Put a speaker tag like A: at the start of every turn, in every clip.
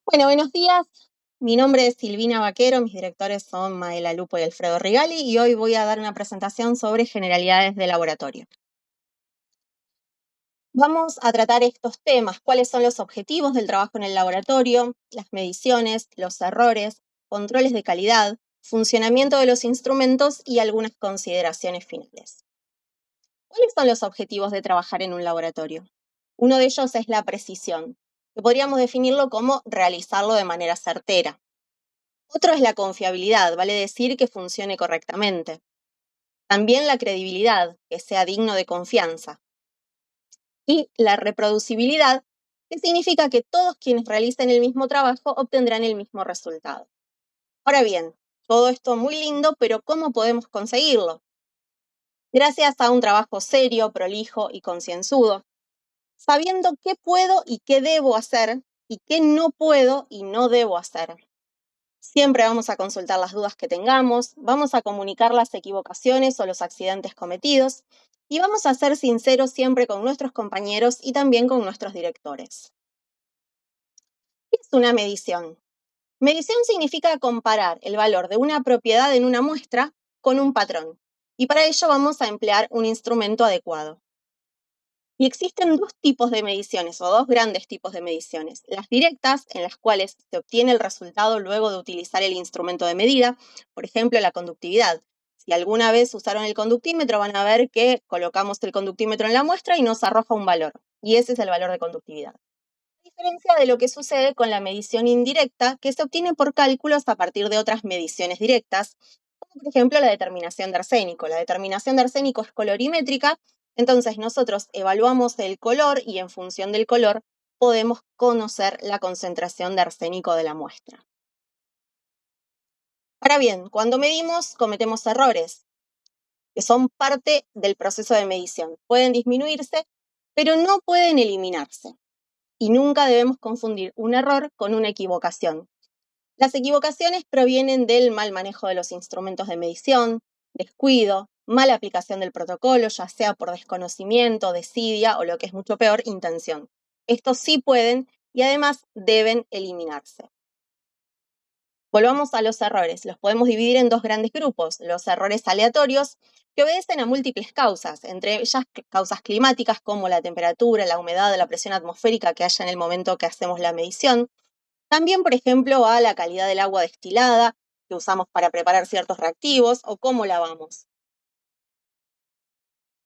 A: Bueno, buenos días. Mi nombre es Silvina Vaquero, mis directores son Maela Lupo y Alfredo Rigali y hoy voy a dar una presentación sobre generalidades de laboratorio. Vamos a tratar estos temas, cuáles son los objetivos del trabajo en el laboratorio, las mediciones, los errores, controles de calidad, funcionamiento de los instrumentos y algunas consideraciones finales. ¿Cuáles son los objetivos de trabajar en un laboratorio? Uno de ellos es la precisión, que podríamos definirlo como realizarlo de manera certera. Otro es la confiabilidad, vale decir que funcione correctamente. También la credibilidad, que sea digno de confianza. Y la reproducibilidad, que significa que todos quienes realicen el mismo trabajo obtendrán el mismo resultado. Ahora bien, todo esto muy lindo, pero ¿cómo podemos conseguirlo? Gracias a un trabajo serio, prolijo y concienzudo, sabiendo qué puedo y qué debo hacer y qué no puedo y no debo hacer. Siempre vamos a consultar las dudas que tengamos, vamos a comunicar las equivocaciones o los accidentes cometidos y vamos a ser sinceros siempre con nuestros compañeros y también con nuestros directores. ¿Qué es una medición? Medición significa comparar el valor de una propiedad en una muestra con un patrón y para ello vamos a emplear un instrumento adecuado. Y existen dos tipos de mediciones o dos grandes tipos de mediciones. Las directas, en las cuales se obtiene el resultado luego de utilizar el instrumento de medida, por ejemplo, la conductividad. Si alguna vez usaron el conductímetro, van a ver que colocamos el conductímetro en la muestra y nos arroja un valor. Y ese es el valor de conductividad. A diferencia de lo que sucede con la medición indirecta, que se obtiene por cálculos a partir de otras mediciones directas, como por ejemplo la determinación de arsénico. La determinación de arsénico es colorimétrica, entonces nosotros evaluamos el color y en función del color podemos conocer la concentración de arsénico de la muestra. Ahora bien, cuando medimos cometemos errores, que son parte del proceso de medición. Pueden disminuirse, pero no pueden eliminarse. Y nunca debemos confundir un error con una equivocación. Las equivocaciones provienen del mal manejo de los instrumentos de medición, descuido, mala aplicación del protocolo, ya sea por desconocimiento, desidia o lo que es mucho peor, intención. Estos sí pueden y además deben eliminarse. Volvamos a los errores. Los podemos dividir en dos grandes grupos. Los errores aleatorios, que obedecen a múltiples causas, entre ellas causas climáticas como la temperatura, la humedad, la presión atmosférica que haya en el momento que hacemos la medición. También, por ejemplo, a la calidad del agua destilada que usamos para preparar ciertos reactivos o cómo lavamos.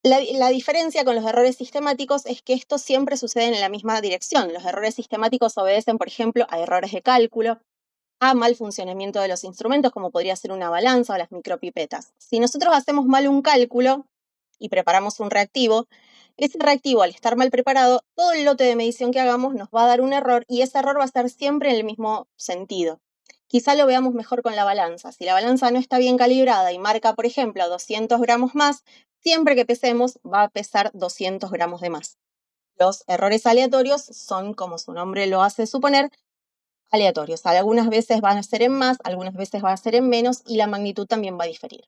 A: La diferencia con los errores sistemáticos es que estos siempre suceden en la misma dirección. Los errores sistemáticos obedecen, por ejemplo, a errores de cálculo, a mal funcionamiento de los instrumentos, como podría ser una balanza o las micropipetas. Si nosotros hacemos mal un cálculo y preparamos un reactivo, ese reactivo, al estar mal preparado, todo el lote de medición que hagamos nos va a dar un error y ese error va a estar siempre en el mismo sentido. Quizá lo veamos mejor con la balanza. Si la balanza no está bien calibrada y marca, por ejemplo, 200 gramos más, siempre que pesemos va a pesar 200 gramos de más. Los errores aleatorios son, como su nombre lo hace suponer, aleatorios. Algunas veces van a ser en más, algunas veces va a ser en menos y la magnitud también va a diferir.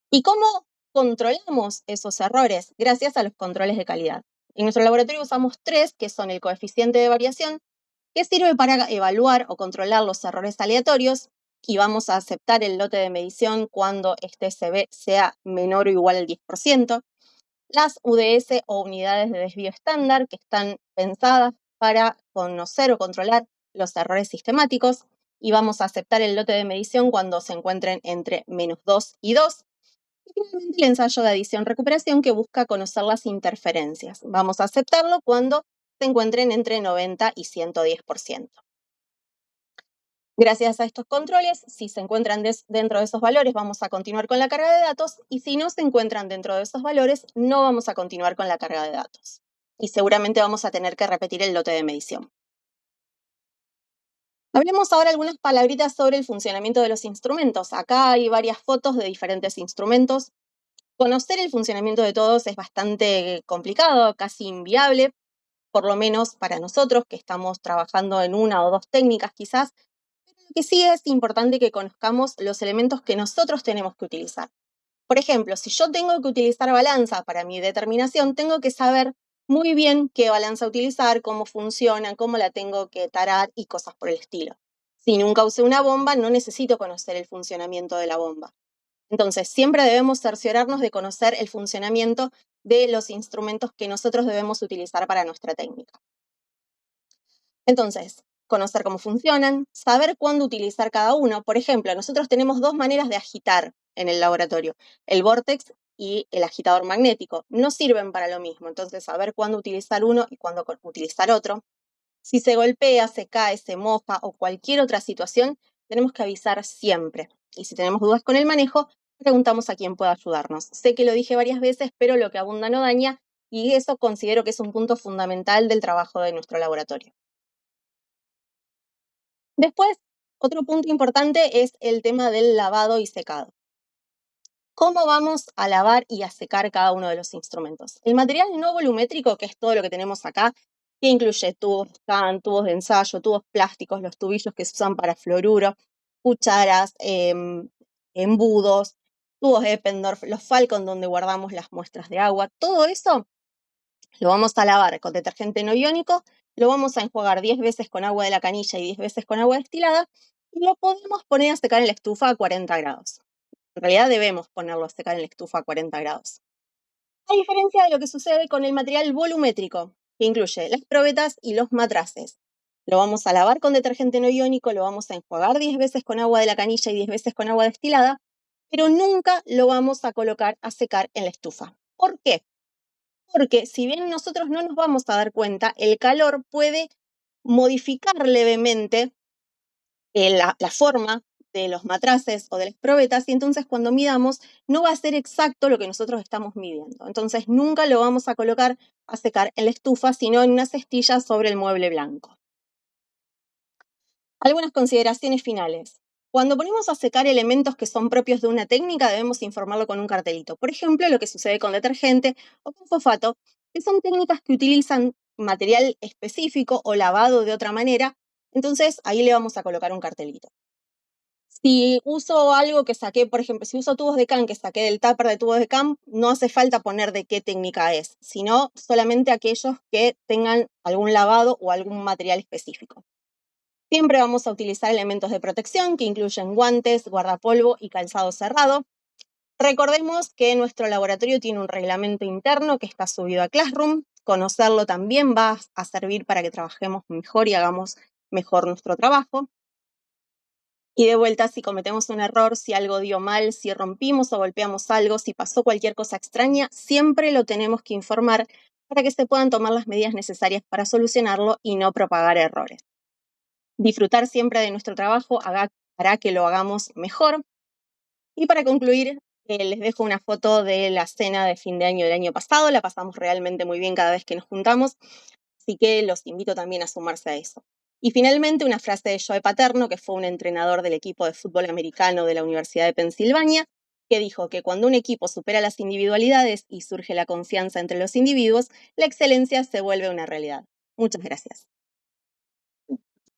A: ¿Y cómo controlamos esos errores? Gracias a los controles de calidad. En nuestro laboratorio usamos tres, que son el coeficiente de variación, que sirve para evaluar o controlar los errores aleatorios, y vamos a aceptar el lote de medición cuando este CB sea menor o igual al 10%. Las UDS o unidades de desvío estándar, que están pensadas para conocer o controlar los errores sistemáticos, y vamos a aceptar el lote de medición cuando se encuentren entre -2 y 2. Y finalmente el ensayo de adición-recuperación, que busca conocer las interferencias. Vamos a aceptarlo cuando se encuentren entre 90 y 110%. Gracias a estos controles, si se encuentran dentro de esos valores, vamos a continuar con la carga de datos, y si no se encuentran dentro de esos valores, no vamos a continuar con la carga de datos. Y seguramente vamos a tener que repetir el lote de medición. Hablemos ahora algunas palabritas sobre el funcionamiento de los instrumentos. Acá hay varias fotos de diferentes instrumentos. Conocer el funcionamiento de todos es bastante complicado, casi inviable, por lo menos para nosotros que estamos trabajando en una o dos técnicas quizás. Lo que sí es importante que conozcamos los elementos que nosotros tenemos que utilizar. Por ejemplo, si yo tengo que utilizar balanza para mi determinación, tengo que saber muy bien qué balanza utilizar, cómo funciona, cómo la tengo que tarar y cosas por el estilo. Si nunca usé una bomba, no necesito conocer el funcionamiento de la bomba. Entonces, siempre debemos cerciorarnos de conocer el funcionamiento de los instrumentos que nosotros debemos utilizar para nuestra técnica. Entonces, conocer cómo funcionan, saber cuándo utilizar cada uno. Por ejemplo, nosotros tenemos dos maneras de agitar en el laboratorio, el vórtex y el agitador magnético. No sirven para lo mismo, entonces saber cuándo utilizar uno y cuándo utilizar otro. Si se golpea, se cae, se moja o cualquier otra situación, tenemos que avisar siempre. Y si tenemos dudas con el manejo, preguntamos a quién pueda ayudarnos. Sé que lo dije varias veces, pero lo que abunda no daña y eso considero que es un punto fundamental del trabajo de nuestro laboratorio. Después, otro punto importante es el tema del lavado y secado. ¿Cómo vamos a lavar y a secar cada uno de los instrumentos? El material no volumétrico, que es todo lo que tenemos acá, que incluye tubos CAN, tubos de ensayo, tubos plásticos, los tubillos que se usan para fluoruro, cucharas, embudos, tubos Eppendorf, los Falcon donde guardamos las muestras de agua, todo eso lo vamos a lavar con detergente no iónico, lo vamos a enjuagar 10 veces con agua de la canilla y 10 veces con agua destilada y lo podemos poner a secar en la estufa a 40 grados. En realidad debemos ponerlo a secar en la estufa a 40 grados. A diferencia de lo que sucede con el material volumétrico, que incluye las probetas y los matraces. Lo vamos a lavar con detergente no iónico, lo vamos a enjuagar 10 veces con agua de la canilla y 10 veces con agua destilada, pero nunca lo vamos a colocar a secar en la estufa. ¿Por qué? Porque si bien nosotros no nos vamos a dar cuenta, el calor puede modificar levemente la forma de los matraces o de las probetas y entonces cuando midamos no va a ser exacto lo que nosotros estamos midiendo. Entonces nunca lo vamos a colocar a secar en la estufa, sino en una cestilla sobre el mueble blanco. Algunas consideraciones finales. Cuando ponemos a secar elementos que son propios de una técnica, debemos informarlo con un cartelito. Por ejemplo, lo que sucede con detergente o con fosfato, que son técnicas que utilizan material específico o lavado de otra manera. Entonces, ahí le vamos a colocar un cartelito. Si uso algo que saqué, por ejemplo, si uso tubos de can que saqué del tupper de tubos de can, no hace falta poner de qué técnica es, sino solamente aquellos que tengan algún lavado o algún material específico. Siempre vamos a utilizar elementos de protección que incluyen guantes, guardapolvo y calzado cerrado. Recordemos que nuestro laboratorio tiene un reglamento interno que está subido a Classroom. Conocerlo también va a servir para que trabajemos mejor y hagamos mejor nuestro trabajo. Y de vuelta, si cometemos un error, si algo dio mal, si rompimos o golpeamos algo, si pasó cualquier cosa extraña, siempre lo tenemos que informar para que se puedan tomar las medidas necesarias para solucionarlo y no propagar errores. Disfrutar siempre de nuestro trabajo hará que lo hagamos mejor. Y para concluir, les dejo una foto de la cena de fin de año del año pasado. La pasamos realmente muy bien cada vez que nos juntamos, así que los invito también a sumarse a eso. Y finalmente, una frase de Joe Paterno, que fue un entrenador del equipo de fútbol americano de la Universidad de Pensilvania, que dijo que cuando un equipo supera las individualidades y surge la confianza entre los individuos, la excelencia se vuelve una realidad. Muchas gracias.